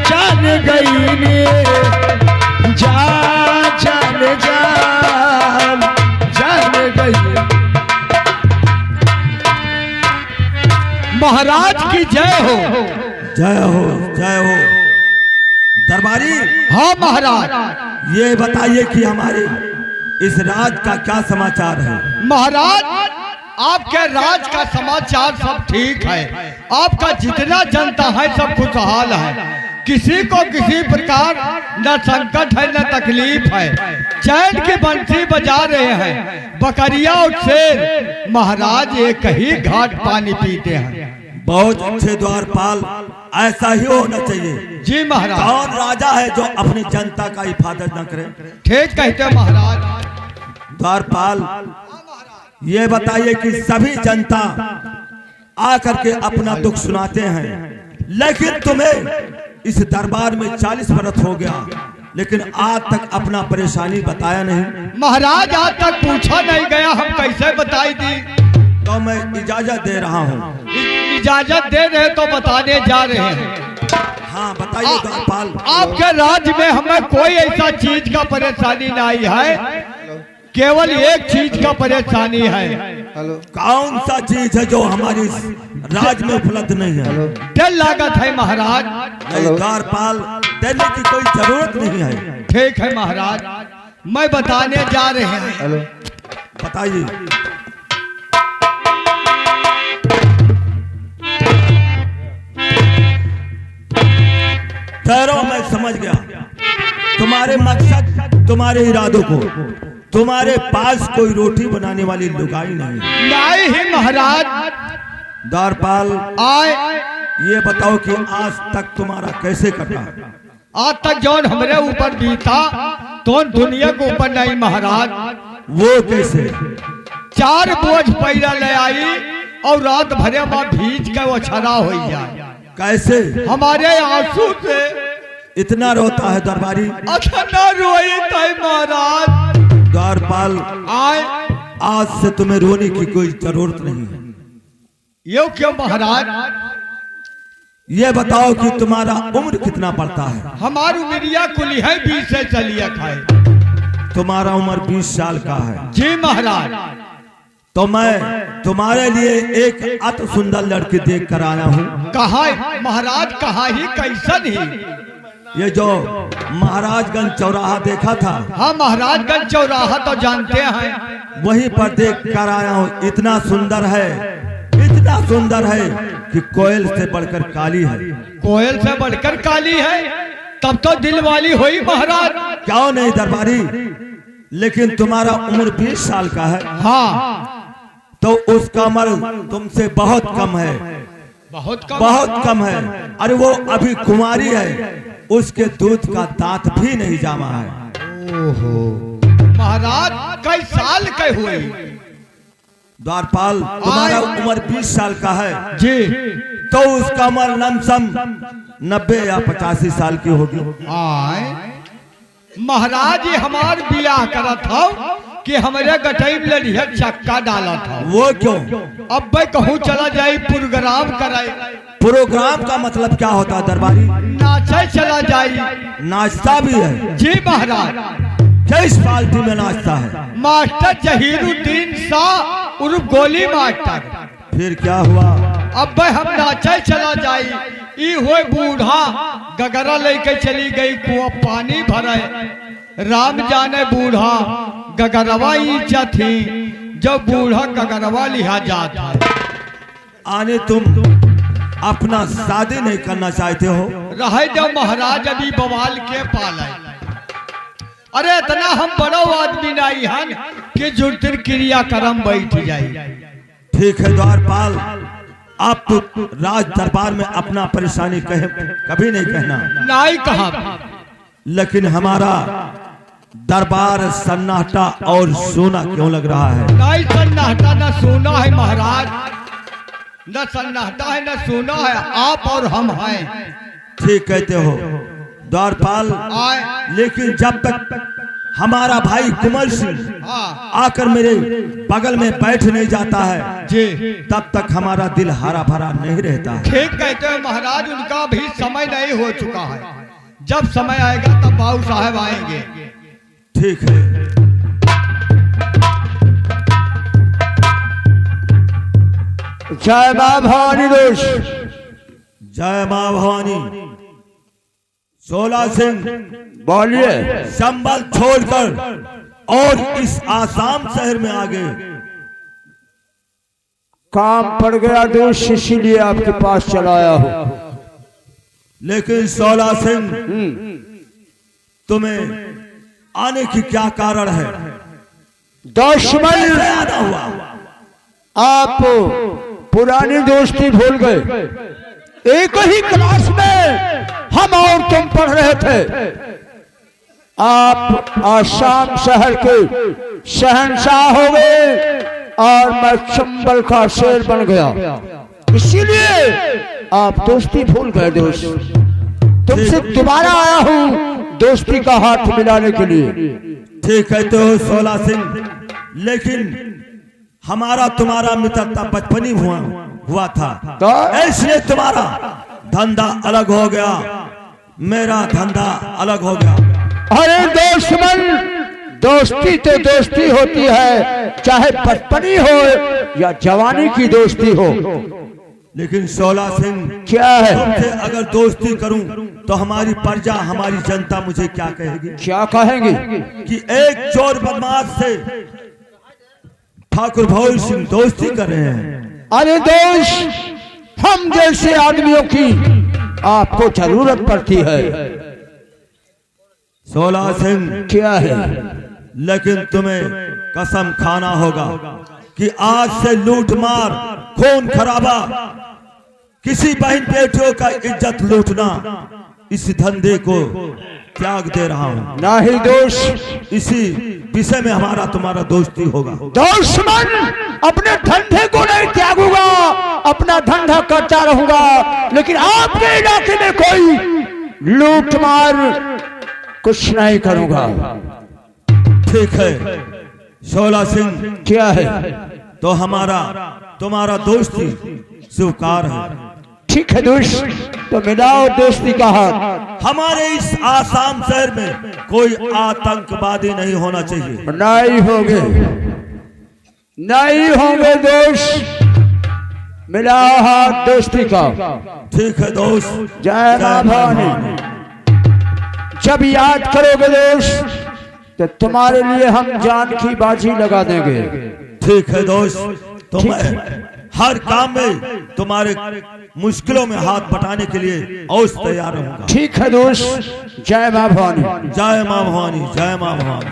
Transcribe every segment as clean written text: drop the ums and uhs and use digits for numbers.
जान गई ने जान गई। महाराज की जय हो। जय हो जय हो। दरबारी। हाँ महाराज। ये बताइए कि हमारे इस राज का क्या समाचार है? महाराज आपके राज का समाचार सब ठीक है। आपका जितना जनता है सब खुशहाल है। किसी को किसी प्रकार न संकट है न तकलीफ है। चैन की बंसी बजा रहे हैं। बकरिया और शेर महाराज एक ही घाट पानी पीते हैं। बहुत अच्छे द्वारपाल, ऐसा ही होना चाहिए। जी महाराज। कौन राजा है जो अपनी जनता का हिफाजत न करे? ठीक कहते हैं महाराज। द्वारपाल ये बताइए कि सभी जनता आकर के अपना दुख सुनाते हैं, लेकिन तुम्हें इस दरबार में 40 वर्ष हो गया, लेकिन आज तक अपना परेशानी बताया नहीं। महाराज आज तक पूछा नहीं गया, हम कैसे बताई दी? तो मैं इजाजत दे रहा हूँ। इजाजत दे रहे तो बताने जा रहे हैं। हाँ बताइए द्वारपाल। आपके राज्य में हमें कोई ऐसा चीज का परेशानी नहीं है, केवल एक चीज का परेशानी है। कौन सा चीज है जो हमारी राज्य में उपलब्ध नहीं है? तेल लागत है महाराज। द्वारपाल देने की कोई जरूरत नहीं है। ठीक है महाराज, मैं बताने जा रहे हैं। बताइए। ठहरो, मैं समझ गया तुम्हारे मकसद, तुम्हारे इरादों को। तुम्हारे पास कोई रोटी बनाने वाली लुगाई नहीं ही महाराज। द्वारपाल आए ये बताओ कि आज तक तुम्हारा कैसे कटा? आज तक जौन हमारे ऊपर बीता तो दुनिया के ऊपर नहीं महाराज। वो कैसे? 4 बोझ पैरा ले आई और रात भरे में भीज के वो छरा हो जाए। कैसे? हमारे आंसू से इतना रोता है दरबारी? अच्छा रोई महाराज। द्वारपाल आए आज से तुम्हें रोने की कोई जरूरत नहीं है। यो क्यों महाराज? ये बताओ कि तुम्हारा उम्र कितना पड़ता है? हमारी उम्रिया कुली है 20 से चलिए खाए। तुम्हारा उम्र 20 साल का है? जी महाराज। तो मैं तुम्हारे लिए एक अति सुंदर लड़की देख कर आया हूँ। कहाँ महाराज? कहाँ ही कैसन ही? ये जो महाराजगंज चौराहा देखा था? हाँ महाराजगंज चौराहा तो जानते हैं। वहीं पर देख कर आया हूँ। इतना सुंदर है, इतना सुंदर है कि कोयल से बढ़कर काली है। कोयल से बढ़कर काली है? तब तो दिल वाली हुई महाराज। क्यों नहीं दरबारी? लेकिन तुम्हारा उम्र 20 साल का है। हाँ तो उसका उम्र तुमसे बहुत कम है। बहुत कम है। अरे वो अभी कुंवारी है, उसके दूध का दांत भी नहीं जामा है। ओहो महाराज, कई साल के हुए? द्वारपाल तुम्हारा उम्र 20 साल का है जी, तो उसका उम्र लमसम 90 या 85 साल की होगी। महाराज ये हमार बियाह करा था कि हमारे गठई में लड़िया चक्का डाला था। वो क्यों? अब भाई कहूँ चला जाए प्रोग्राम कराए। प्रोग्राम का मतलब क्या होता है दरबारी? नाचे चला जाए। नाचता भी है? जी महाराज। किस पार्टी में नाचता है? मास्टर जहीरुद्दीन शाह उर्फ गोली मास्टर। फिर क्या हुआ? अब भाई हम नाचे चला जाए। ई हो बूढ़ा गगरा लेके चली गई, कुआं पानी भरे। राम जाने बूढ़ा गगरवा ईचा थी, जब बूढ़ा गगरवा लिहा जाता। आने तुम अपना शादी नहीं करना चाहते हो? रहे जब महाराज अभी बवाल के पाले। अरे इतना हम बड़ो आदमी नहीं हन कि जुर्तिन क्रिया कर्म बैठ जाए। ठीक है द्वारपाल, आप तो राज दरबार में अपना परेशानी कभी नहीं कहना। नहीं कहा। लेकिन हमारा दरबार सन्नाटा और सोना क्यों लग रहा है? नहीं सन्नाटा न सोना है महाराज, न सन्नाटा है न सोना है, आप और हम हैं। ठीक कहते हो द्वारपाल, लेकिन जब तक हमारा भाई कुंवर सिंह हाँ आकर मेरे बगल में बैठ नहीं जाता है जी, तब तक हमारा दिल हरा भरा नहीं रहता है। ठीक कहते हैं महाराज, उनका भी समय नहीं हो चुका है। जब समय आएगा तब बाबू साहब आएंगे। ठीक है। जय मां भवानी दोष। जय मां भवानी। 16 सिंह बोलिए। संबल छोड़कर और इस आसाम शहर में आ गए। काम पड़ गया दोष, इसीलिए आपके पास चलाया हो। लेकिन 16 सिंह तुम्हें आने की क्या कारण है? दुश्मन कैसे आना हुआ? आप पुरानी दोस्ती भूल गए। एक ही क्लास में हम और तुम पढ़ रहे थे। आप आसाम शहर के शहंशाह हो गए और मैं चंबल का शेर बन गया, इसीलिए आप दोस्ती भूल गए दोस्त। तुमसे दोबारा आया हूँ दोस्ती का हाथ मिलाने के लिए। ठीक है तो 16 सिंह, लेकिन हमारा तुम्हारा मित्रता बचपनी हुआ था, तो? इसलिए तुम्हारा धंधा अलग हो गया, मेरा धंधा अलग हो गया। अरे दुश्मन, दोस्ती तो दोस्ती होती है, चाहे बचपनी हो या जवानी की दोस्ती हो। लेकिन 16 सिंह, क्या है? तुमसे अगर दोस्ती करूं तो हमारी प्रजा, हमारी जनता मुझे क्या कहेगी? क्या कहेंगे? कि एक चोर बदमाश से ठाकुर भोल सिंह दोस्ती कर रहे हैं। अरे दोस्त, हम जैसे आदमियों की आपको जरूरत पड़ती है। 16 सिंह, क्या है? लेकिन तुम्हें कसम खाना होगा कि आज से लूट मार, खून खराबा, किसी बहन बेटियों का इज्जत लूटना, इस धंधे को त्याग दे रहा हूँ। नहीं दोस्त, इसी विषय में हमारा तुम्हारा दोस्ती होगा। दुश्मन, अपने धंधे को नहीं त्यागूंगा, अपना धंधा करता रहूंगा, लेकिन आपके इलाके में कोई लूट मार कुछ नहीं करूंगा। ठीक है 16 सिंह, क्या है? तो हमारा तुम्हारा दोस्ती स्वीकार है। ठीक है दोस्त, तो मिलाओ दोस्ती का हाथ। हमारे इस आसाम शहर में कोई आतंकवादी नहीं होना चाहिए। नहीं होंगे, नहीं होंगे दोस्त, मिलाओ हाथ दोस्ती का। ठीक है दोस्त। जय मां भवानी। जब याद करोगे दोस्त तो तुम्हारे लिए हम जान की बाजी लगा देंगे। ठीक है दोस्त, तो मैं हर काम में तुम्हारे मुश्किलों में हाथ बटाने के लिए अवश्य तैयार रहूंगा। ठीक है दोस्त। जय मां भवानी। जय मां भवानी। जय मां भवानी।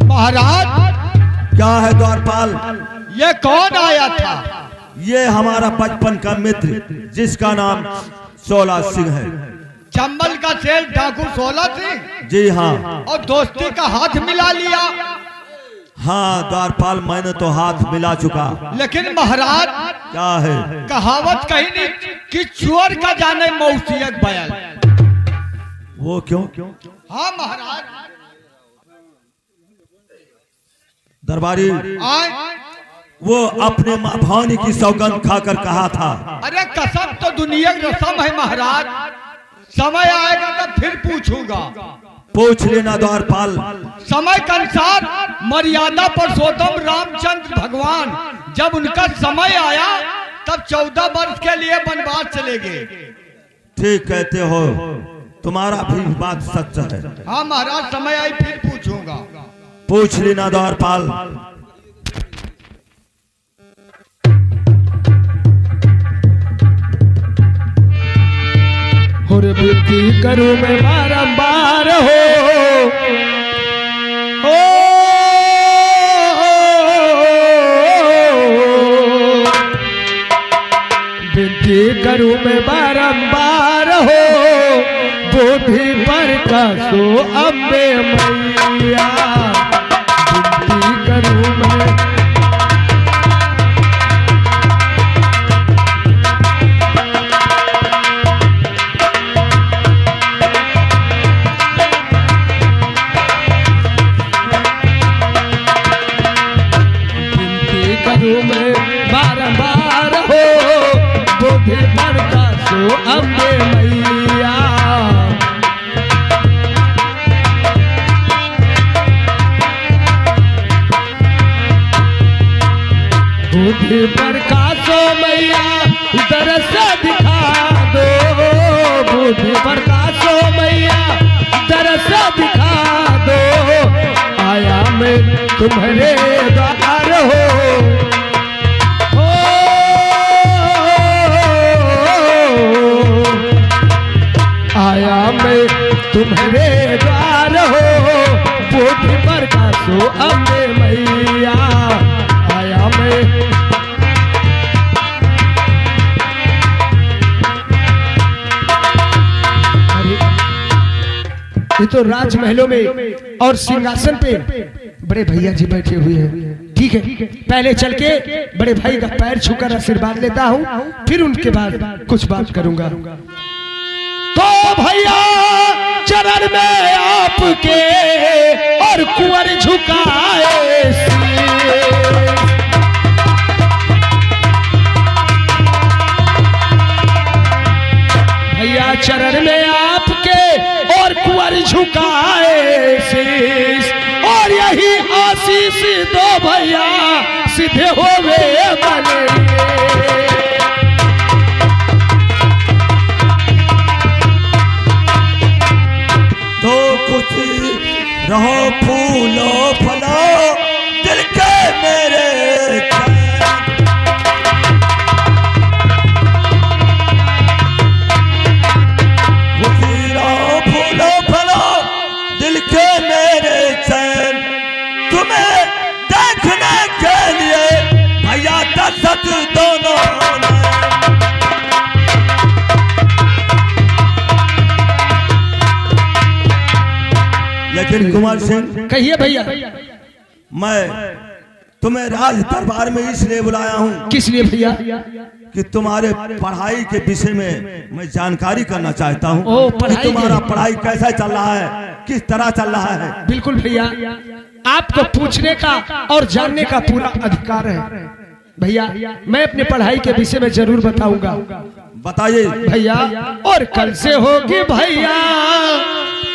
महाराज, क्या है द्वारपाल? ये कौन आया था? ये हमारा बचपन का मित्र, जिसका नाम 16 सिंह है। चंबल का शेर डाकू 16 सिंह? जी हाँ। और दोस्ती का हाथ मिला लिया? हाँ द्वारपाल, मैंने तो हाथ मिला चुका। लेकिन महाराज, क्या है? कहावत कही नहीं कि चोर का जाने मौसियत बयान। वो क्यों? हाँ महाराज। दरबारी, आए? वो अपने माँ भवानी की सौगंध खाकर कहा था। अरे कसम तो दुनिया की रस्म है महाराज, समय आएगा तो फिर पूछूंगा। पूछ लेना द्वारपाल। समय के अनुसार मर्यादा पुरुषोत्तम रामचंद्र भगवान, जब उनका समय आया तब 14 वर्ष के लिए वनवास चले गए। ठीक कहते हो, तुम्हारा भी बात सच है। हाँ महाराज, समय आई फिर पूछूंगा। पूछ लेना द्वारपाल। और विनती करूं मैं बारंबार हो, विनती करूं मैं बारंबार हो, बुद्धि पर कसो अम्बे मैया, विनती करूं मैं। दरबारों में बारंबार हो, बुद्धि प्रकाशो अम्बे मैया। बुद्धि प्रकाशो मैया दरस दिखा दो, बुद्धि प्रकाशो मैया दरस दिखा दो, आया मैं तुम्हारे द्वार हो। आया मैं तुम्हारे द्वार हो, बुद्धि प्रकाशो अम्बे मैया। आया मैं ये तो राजमहलों में और सिंहासन पे बड़े भैया जी बैठे हुए हैं। ठीक है, पहले चल के बड़े भाई का पैर छूकर आशीर्वाद लेता हूँ, फिर उनके बाद कुछ बात करूंगा। तो भैया चरण में आपके और कुंवर झुकाए भैया चरण में आपके और कुंवर झुकाए शीश, और यही आशीष दो भैया सीधे होवे बने। तो खुशी रहो फूलो फलो दिल के मेरे, खुशी रहो फूलो फलो दिल के मेरे चैन, तुम्हें देखने के लिए भैया दशरथ दोनों ने। लेकिन कुमार सिंह, कहिए भैया। मैं तुम्हें राज दरबार में इसलिए बुलाया हूँ किस लिए भैया? कि तुम्हारे पढ़ाई के विषय में मैं जानकारी करना चाहता हूँ ओ, कि पढ़ाई तुम्हारा के- पढ़ाई कैसा चल रहा है, किस तरह चल रहा है। बिल्कुल भैया, आपको पूछने का और जानने का पूरा अधिकार है भैया। मैं अपने पढ़ाई के विषय में जरूर बताऊंगा बताइए भैया। और कल से होगी भैया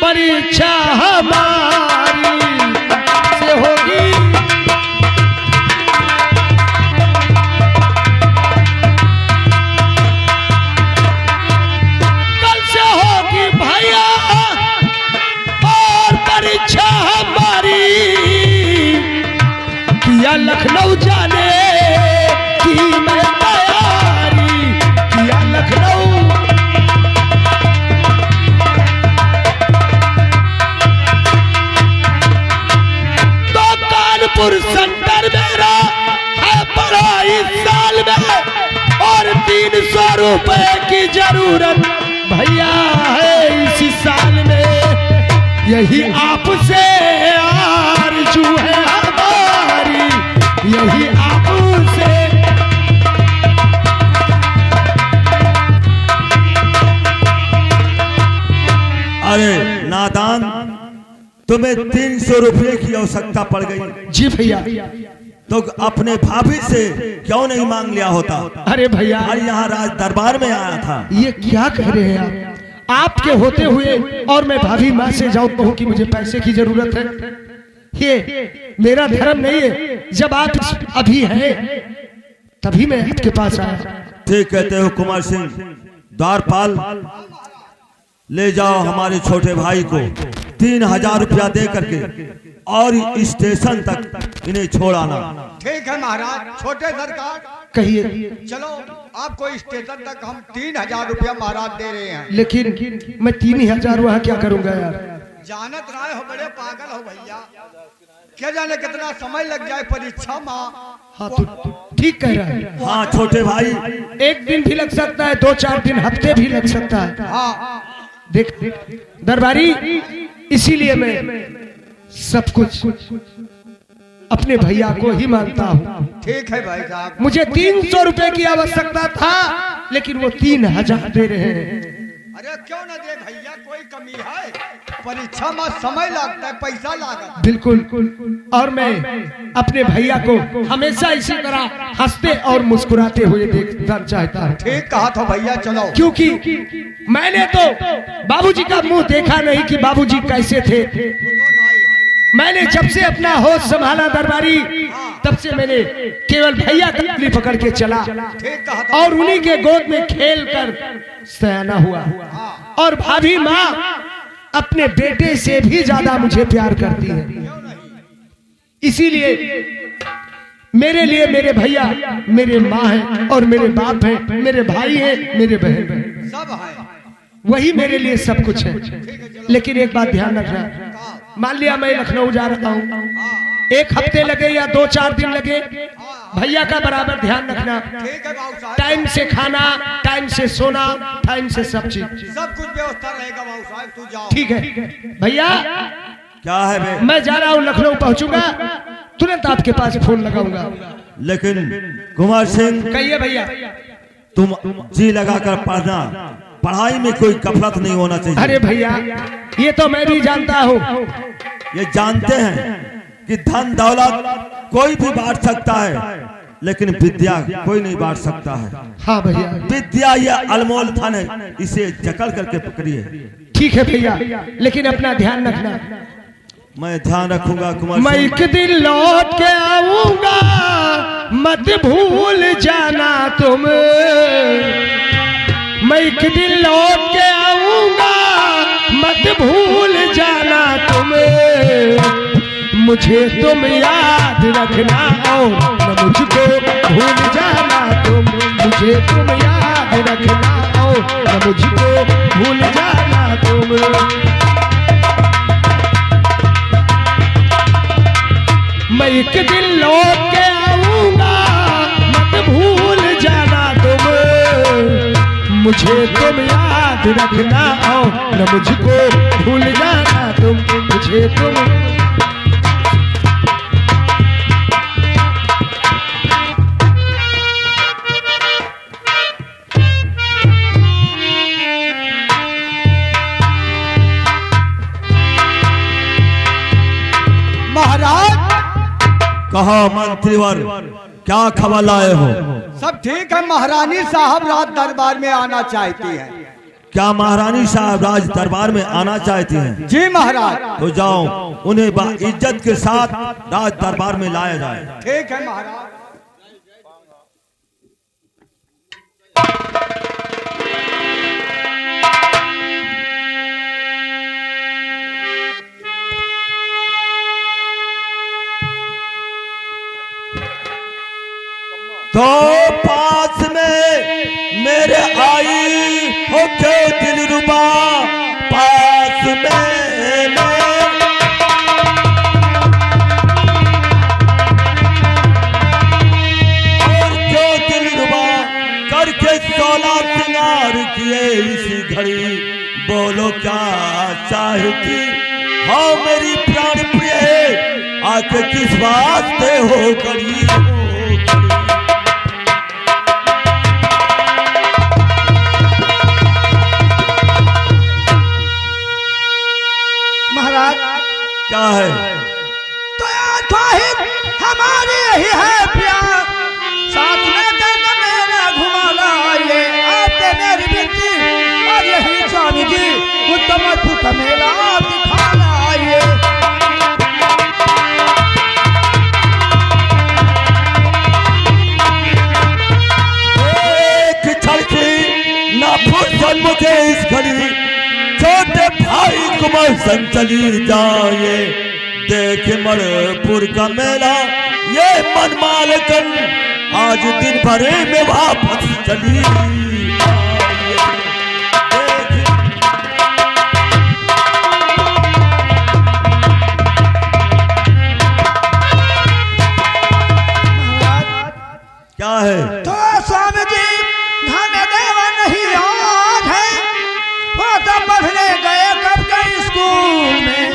परीक्षा हमारी, से होगी कल से होगी भैया और परीक्षा हमारी, किया लखनऊ जाने की मैं तैयारी, किया लखनऊ तो कानपुर सेंटर मेरा है पढ़ाई साल में, और 300 रुपए की जरूरत भैया है इसी साल में। यही आपसे आरज़ू है हमारी, यही आपसे। अरे नादान, तुम्हें 300 रुपये की आवश्यकता पड़ गई जी भैया। तो अपने भाभी से क्यों नहीं मांग लिया होता। अरे भैया, और यहाँ राज दरबार में आया था। ये क्या कह रहे हैं आप? आपके होते हुए और मैं भाभी माँ से जाऊं कहूं कि मुझे पैसे की जरूरत है, ये मेरा धर्म नहीं है। जब आप अभी हैं तभी मैं आपके पास आया। ठीक कहते हो कुमार सिंह। द्वारपाल, ले जाओ हमारे छोटे भाई को 3000 रुपया दे करके और स्टेशन तक इन्हें छोड़ आना। ठीक है महाराज। छोटे सरकार, कहिए। चलो आपको स्टेशन तक हम 3000 रुपया महाराज दे रहे हैं। लेकिन मैं 3000 वहाँ क्या करूंगा यार? जानत राय हो, बड़े पागल हो भैया। क्या जाने कितना समय लग जाए परीक्षा में। हाँ तो ठीक कह रहा है। हाँ छोटे भाई, एक दिन भी लग सकता है, 2-4 दिन, हफ्ते भी लग सकता है। हाँ देख दरबारी, इसीलिए मैं सब कुछ अपने भैया को ही मानता हूँ। ठीक है भाई साहब। मुझे 300 रुपए की आवश्यकता था, लेकिन वो 3000 दे रहे हैं। अरे क्यों ना दे भैया, कोई कमी है? परीक्षा में समय लगता है, पैसा लागत। बिल्कुल। और मैं अपने भैया को हमेशा इसी तरह हंसते और मुस्कुराते हुए देखना चाहता हूँ। ठीक कहा था भैया, चलो। क्योंकि मैंने तो बाबूजी का मुंह देखा नहीं कि बाबूजी कैसे थे। मैंने जब से अपना होश संभाला दरबारी, तब से मैंने केवल भैया की उंगली पकड़ के चला और उन्हीं के गोद में खेल कर सयाना हुआ। और भाभी माँ अपने बेटे से भी ज्यादा मुझे प्यार करती है। इसीलिए मेरे लिए मेरे भैया मेरे माँ हैं और मेरे बाप हैं, मेरे भाई हैं, मेरे बहन हैं, सब है। वही मेरे लिए सब कुछ है। लेकिन एक बात ध्यान रखना, मान लिया मैं लखनऊ जा रहा हूँ, 1 हफ्ते लगे या 2-4 दिन लगे, भैया का बराबर ध्यान रखना। ठीक है बाबू साहब, टाइम से खाना, टाइम से सोना, टाइम से सब चीज, सब कुछ व्यवस्था रहेगा बाबू साहब, तू जाओ। ठीक है भैया। क्या है बे? मैं जा रहा हूँ, लखनऊ पहुँचूंगा, तुरंत आपके पास फोन लगाऊंगा। लेकिन कुमार सिंह, कहिए भैया। तुम जी लगाकर पढ़ना, पढ़ाई में कोई गफलत नहीं होना चाहिए। अरे भैया, ये तो मैं भी जानता हूँ। ये जानते हैं कि धन दौलत कोई भी बांट सकता है, लेकिन विद्या कोई नहीं बांट सकता है। हाँ भैया, विद्या ये अनमोल धन है, इसे जकड़ करके पकड़िए। ठीक है भैया, लेकिन अपना ध्यान रखना। मैं ध्यान रखूंगा कुमार मैं सिंह। एक दिन लौट के आऊंगा, मत भूल जाना तुम। मैं एक दिन लौट के आऊंगा, मत भूल जाना तुम। मुझे तुम याद रखना और न मुझको भूल जाना तुम। मुझे तुम याद रखना और न मुझको भूल जाना तुम। मैं एक दिन लौट के आऊंगा, मत भूल जाना तुम। मुझे तुम याद रखना और न मुझको भूल जाना तुम। मुझे तुम महाराज। कहा मंत्रीवर, क्या खबर लाए हो? सब ठीक है, महारानी साहब रात दरबार में आना चाहती है। क्या महारानी साहब राज दरबार में आना चाहती हैं? जी महाराज। तो जाओ, उन्हें इज्जत के साथ राज दरबार में लाया जाए। ठीक है महाराज। तो पास में मेरे आई हो के दिलरुबा, पास में और जो दिलरुबा करके 16 सिंगार किए इसी घड़ी, बोलो क्या चाहती हो मेरी प्राण प्रिय, आके किस वास्ते हो करी। महाराज क्या है? तो यार ख्वाहिश हमारी यही है प्यार, साथ में दर्द मेरा घुमा लाइए, आपसे मेरी विनती और यही स्वामी जी उत्तम अद्भुत मेला दिखा लाइए। एक छड़की ना फुर्सत मुझे इस घड़ी, छोटे भाई कुमार संग चली जाए, देख मणिपुर का मेला ये मनमाल कर, आज दिन भर में वापस चली क्या है? तो स्वामी जी हमें देवा नहीं याद है, वो तो पढ़ने गए कब के स्कूल में,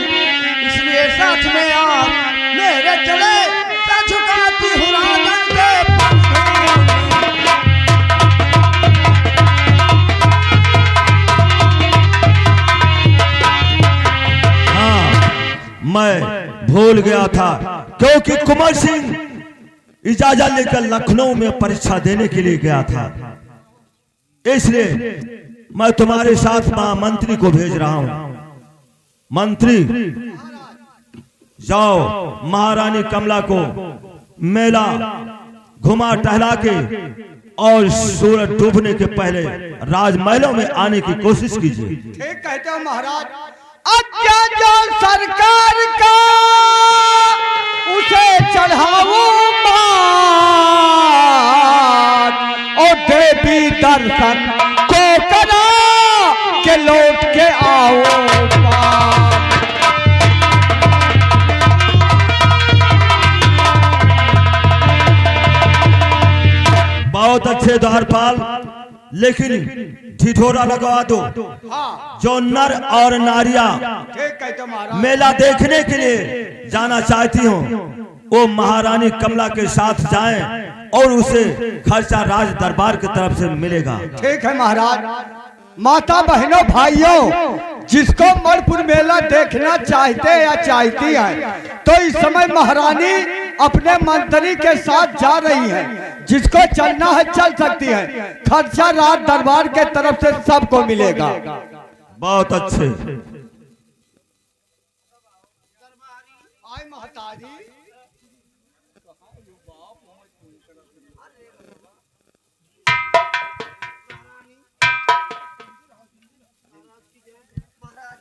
इसलिए साथ में आप मेरे चले तो झुकाती हूँ राजन के पंखों में। भूल गया था, क्योंकि कुंवर सिंह इजाजत लेकर लखनऊ में परीक्षा देने के लिए गया था। इसलिए मैं तुम्हारे साथ महामंत्री को भेज रहा हूं। मंत्री, जाओ महारानी कमला को मेला घुमा टहला के और सूरज डूबने के पहले राजमहलों में आने की कोशिश कीजिए। ठीक कहते हो महाराज। अच्छा जो सरकार का उसे चढ़ाओ मान, और देवी दर्शन को करा के लौट के आओ पार। बहुत अच्छे द्वारपाल, लेकिन ढिढोरा लगवा दो। जो नर और नारियां ठीक कहते हो महाराज। मेला देखने के लिए जाना चाहती हो, वो महारानी कमला के साथ जाएं और उसे खर्चा राज दरबार की तरफ से मिलेगा। ठीक है महाराज। माता बहनों भाइयों, जिसको मणिपुर मेला देखना चाहते या चाहती है, तो इस समय महारानी अपने मंत्री के साथ जा रही है। जिसको चलना है चल सकती है, खर्चा राज दरबार के तरफ से सबको मिलेगा। बहुत अच्छे।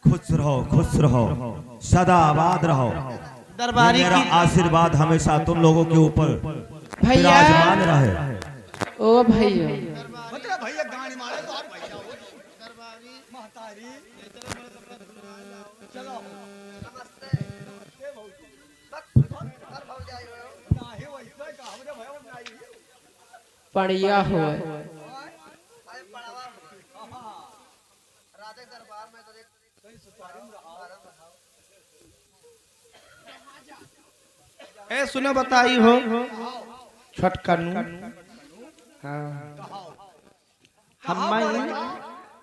खुश रहो, सदा आबाद रहो। दरबारी मेरा की आशीर्वाद हमेशा तुम लोगों के ऊपर भैया, विराजमान रहे। ओ भैया, भैया गाड़ी मारे तो और भैया महतारी चलो बढ़िया हो। ए सुनो बताई हो छठ कानू। हाँ हम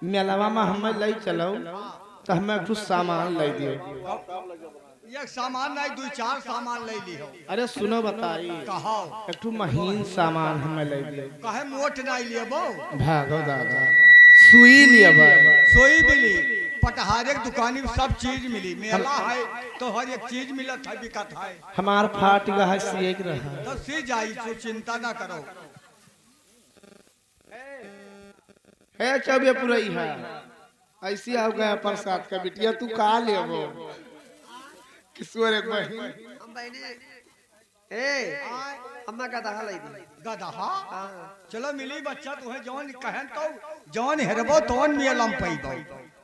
मेलावा में हमें ले चलो तो हमें कुछ सामान ले दियो। एक सामान नहीं, दो चार सामान ले ली हो। अरे सुनो बताई, कहो एक महीन सामान हमें ले दियो। कहे मोट नहीं लिए बो, भागो दादा, सुई लिया सोई मिली, पटहारे की दुकानी में सब चीज मिली। मेला है तो हर एक चीज मिलत है, बिकत है। हमार फाट गया सीख रहा तो सी जाई, तो चिंता ना करो। है चौबे पुरई है ऐसी आ गया प्रसाद का बिटिया। तू कहा ले वो किशोर एक बहन अम्मा का दहा लाई दी। गदहा चलो मिली बच्चा तुम्हें जौन कहन तो जौन हेरबो तौन मिलम पैबो।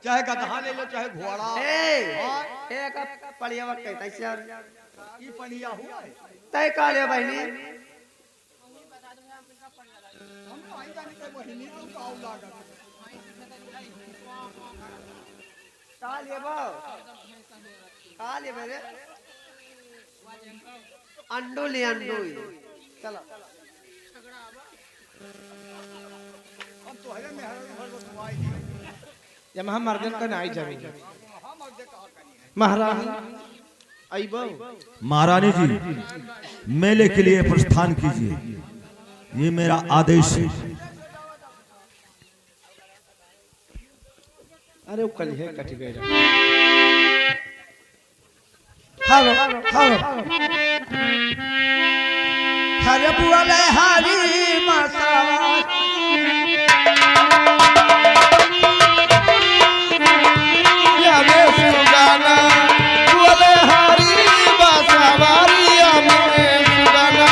चाहे गदहा ले लो चाहे घोड़ा। ए का पड़िया वक्त कैसे यार ई पनिया हुआ है तय का ले बहनी। हम तो आई जाने के बहिनी तुम तो आउ लागत का लेबो का ले मेरे अंडू ले अंडू। चलो हम तो है में हर तुम आई नहीं। जब हम मर्दन का नहीं जावे महाराज आइबो। महारानी जी मेले के लिए प्रस्थान कीजिए, ये मेरा आदेश है। अरे वो कल है कट गया। हेलो हेलो हरे बुआले हरी मसाला या में सुगाना बुआले हरी मसावारी या में सुगाना।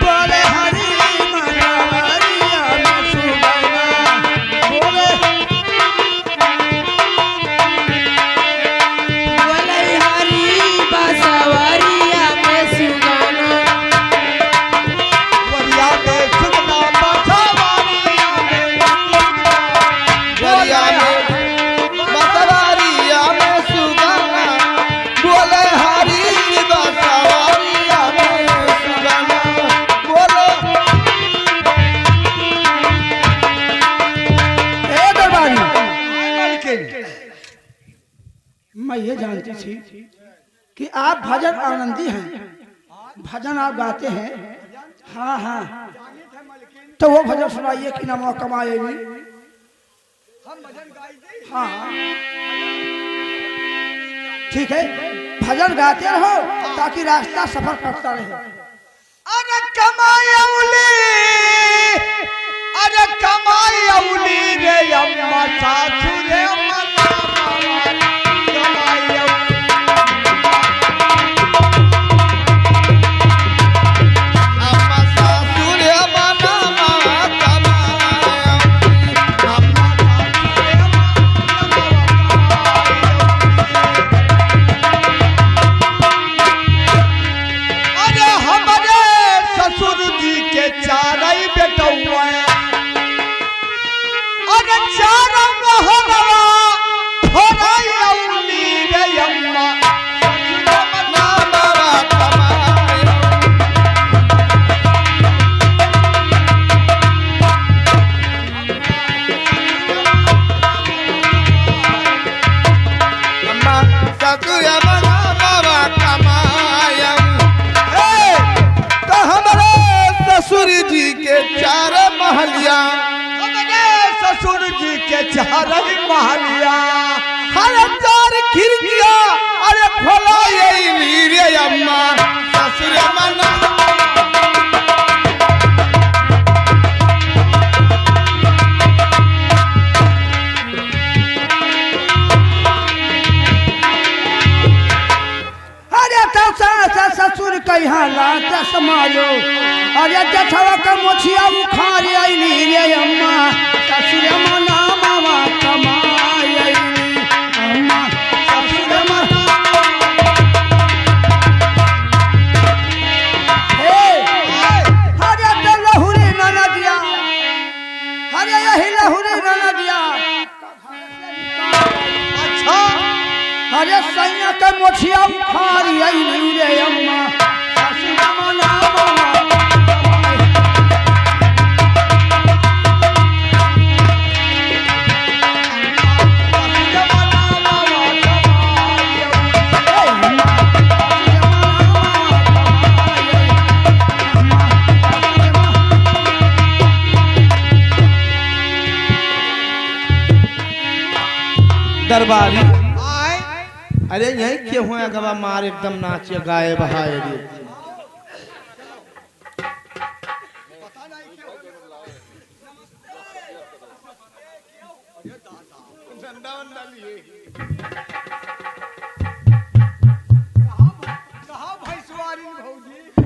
बोले हरी मनावरिया में सुगना बोले बोले हरी बस आप भजन आनंदी हैं, भजन आप गाते हैं। हाँ हाँ, तो वो भजन सुनाइए कि नमो कमाए भी। हाँ हाँ ठीक है, भजन गाते रहो ताकि रास्ता सफर करता रहे। अरे कमायौली, अरे कमायौली रे अम्मा सासू रे अम्मा ससुर जी के चार महलिया, अरे चार खिड़किया, अरे खोला ये नीरे अम्मा ससुर मना। अरे तो ससुर कहाँ लाता समायो, अरे जथवा का मोछिया उखाड़ आईली रे अम्मा ससुर मना मामा कमाई आईली अम्मा ससुर मना। अरे तो लहुरी न दिया, अरे यही लहुरी न दिया। अच्छा अरे सैया के मोछिया उखाड़ आईली रे अम्मा ससुर मना मामा। दरबारी अरे यही क्यों हुआ गवा मार एकदम नाचे गाए बहाए रे।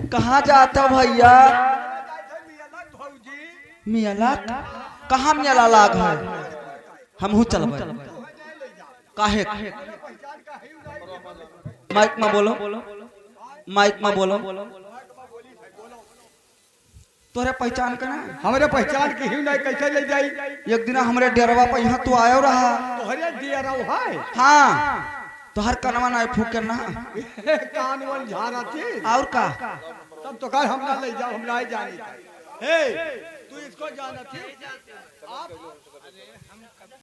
कहाँ जाता भैया? मियाला कहाँ मियाला लाग है? हमहू चलबे काहे? माइक में बोलो, माइक में बोलो। तोरे पहचान के ना? हमारे पहचान की ही नहीं, कैसे ले जाई? एक दिन हमारे डेरवा पर यहाँ तू आयो रहा। तोहरे दियरा है? हाँ, तोहर कनवा ना फूके ना कान वन झारा थी और का तब तो कल हम ना ले जाओ, हम ना जानी। हे तू इसको जाना थी? आप